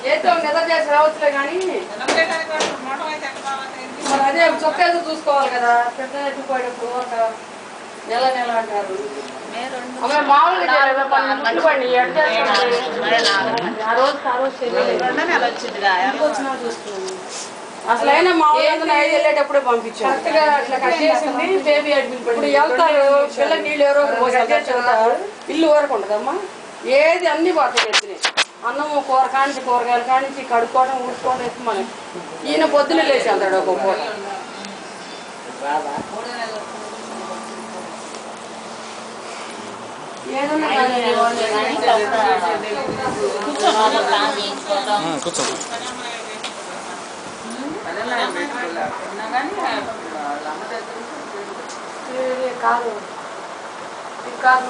చేద్దాం కదా చేసి రావచ్చులే కానీ మరి అదే చొక్కా చూసుకోవాలి కదా పెద్ద ఎత్తుకుపోయేటప్పుడు ఒక నెల నెల అంటారు మామూలుగా ఆ రోజు వచ్చినా చూసుకున్నాను అసలైనా మా వెళ్ళేటప్పుడే పంపించాను కరెక్ట్గా అట్లా కట్ చేసింది బేబీ అడ్మిట్ ఇప్పుడు వెళ్తారు పిల్లలు నీళ్ళు ఎవరో ఇల్లు వరకు ఉండదమ్మా ఏది అన్ని పోతాయి ఎత్తినాయి అన్నము కూర కానించి కూరగాయలు కానించి కడుక్కోవడం ఊడ్చుకోవడం ఎత్తి మనకి ఈయన పొద్దున లేచి వెళ్తాడు ఒక పూట కూర్చో కాదు కాదు